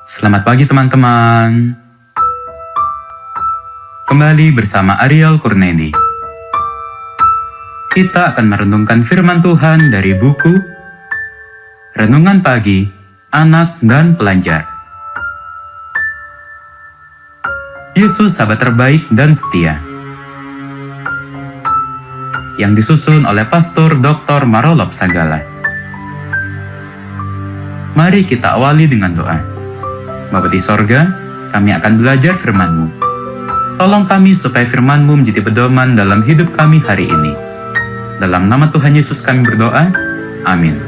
Selamat pagi teman-teman. Kembali bersama Ariel Kurnedi. Kita akan merenungkan firman Tuhan dari buku Renungan Pagi, Anak dan Pelajar. Yesus sahabat terbaik dan setia. Yang disusun oleh Pastor Dr. Marolop Sagala. Mari kita awali dengan doa. Bapa di sorga, kami akan belajar firman-Mu. Tolong kami supaya firman-Mu menjadi pedoman dalam hidup kami hari ini. Dalam nama Tuhan Yesus kami berdoa, amin.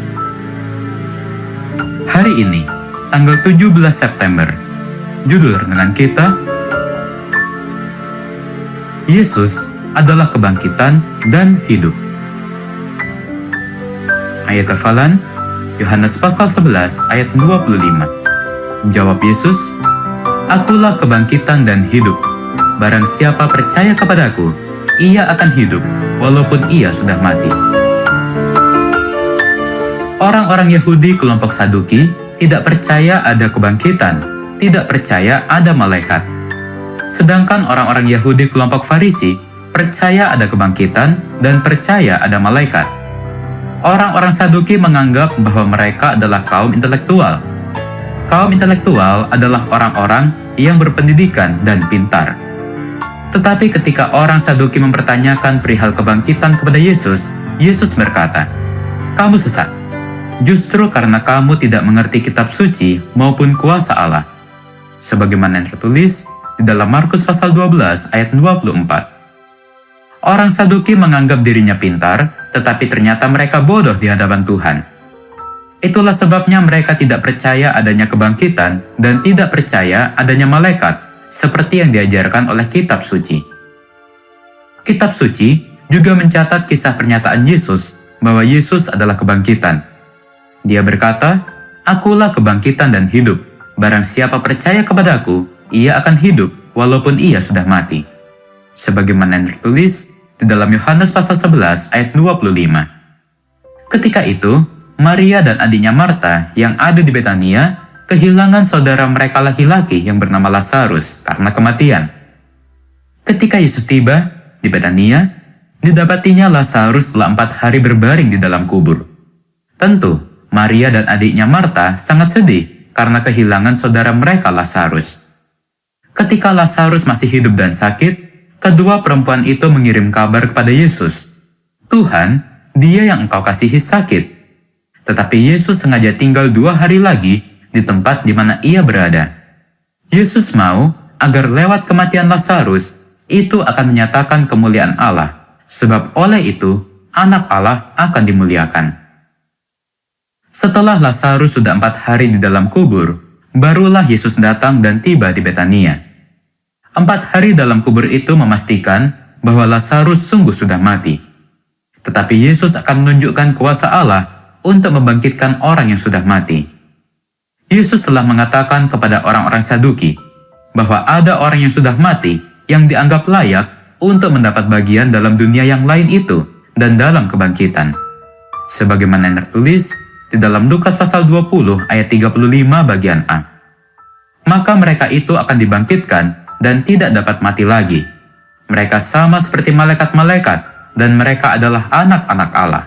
Hari ini, tanggal 17 September, judul renungan kita, Yesus adalah kebangkitan dan hidup. Ayat hafalan, Yohanes pasal 11 ayat 25. Jawab Yesus, "Akulah kebangkitan dan hidup. Barang siapa percaya kepadaku, ia akan hidup, walaupun ia sudah mati." Orang-orang Yahudi kelompok Saduki tidak percaya ada kebangkitan, tidak percaya ada malaikat. Sedangkan orang-orang Yahudi kelompok Farisi percaya ada kebangkitan dan percaya ada malaikat. Orang-orang Saduki menganggap bahwa mereka adalah kaum intelektual. Kaum intelektual adalah orang-orang yang berpendidikan dan pintar. Tetapi ketika orang Saduki mempertanyakan perihal kebangkitan kepada Yesus, Yesus berkata, "Kamu sesat, justru karena kamu tidak mengerti kitab suci maupun kuasa Allah." Sebagaimana yang tertulis di dalam Markus pasal 12 ayat 24. Orang Saduki menganggap dirinya pintar, tetapi ternyata mereka bodoh di hadapan Tuhan. Itulah sebabnya mereka tidak percaya adanya kebangkitan dan tidak percaya adanya malaikat, seperti yang diajarkan oleh kitab suci. Kitab suci juga mencatat kisah pernyataan Yesus bahwa Yesus adalah kebangkitan. Dia berkata, "Akulah kebangkitan dan hidup. Barang siapa percaya kepadaku, ia akan hidup walaupun ia sudah mati." Sebagaimana yang tertulis di dalam Yohanes pasal 11 ayat 25. Ketika itu, Maria dan adiknya Marta yang ada di Betania kehilangan saudara mereka laki-laki yang bernama Lazarus karena kematian. Ketika Yesus tiba di Betania, didapatinya Lazarus telah 4 hari berbaring di dalam kubur. Tentu, Maria dan adiknya Marta sangat sedih karena kehilangan saudara mereka Lazarus. Ketika Lazarus masih hidup dan sakit, kedua perempuan itu mengirim kabar kepada Yesus, "Tuhan, dia yang engkau kasihi sakit." Tetapi Yesus sengaja tinggal 2 hari lagi di tempat di mana ia berada. Yesus mau agar lewat kematian Lazarus itu akan menyatakan kemuliaan Allah, sebab oleh itu anak Allah akan dimuliakan. Setelah Lazarus sudah 4 hari di dalam kubur, barulah Yesus datang dan tiba di Betania. 4 hari dalam kubur itu memastikan bahwa Lazarus sungguh sudah mati. Tetapi Yesus akan menunjukkan kuasa Allah untuk membangkitkan orang yang sudah mati. Yesus telah mengatakan kepada orang-orang Saduki bahwa ada orang yang sudah mati yang dianggap layak untuk mendapat bagian dalam dunia yang lain itu dan dalam kebangkitan. Sebagaimana yang tertulis di dalam Lukas pasal 20 ayat 35 bagian A. Maka mereka itu akan dibangkitkan dan tidak dapat mati lagi. Mereka sama seperti malaikat-malaikat dan mereka adalah anak-anak Allah.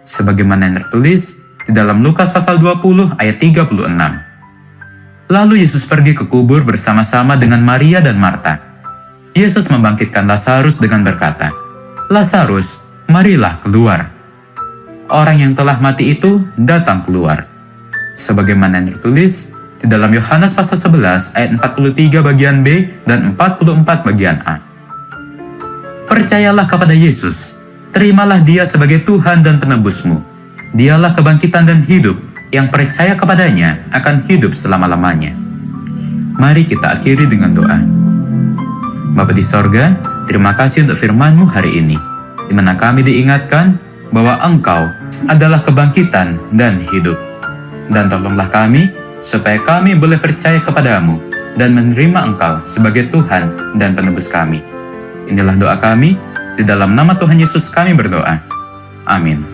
Sebagaimana yang tertulis di dalam Lukas pasal 20 ayat 36. Lalu Yesus pergi ke kubur bersama-sama dengan Maria dan Marta. Yesus membangkitkan Lazarus dengan berkata, "Lazarus, marilah keluar." Orang yang telah mati itu datang keluar. Sebagaimana yang tertulis di dalam Yohanes pasal 11 ayat 43 bagian B dan 44 bagian A. Percayalah kepada Yesus, terimalah Dia sebagai Tuhan dan penebusmu. Dialah kebangkitan dan hidup, yang percaya kepadanya akan hidup selama-lamanya. Mari kita akhiri dengan doa. Bapa di sorga, terima kasih untuk firman-Mu hari ini, di mana kami diingatkan bahwa Engkau adalah kebangkitan dan hidup. Dan tolonglah kami, supaya kami boleh percaya kepadamu dan menerima Engkau sebagai Tuhan dan penebus kami. Inilah doa kami, di dalam nama Tuhan Yesus kami berdoa. Amin.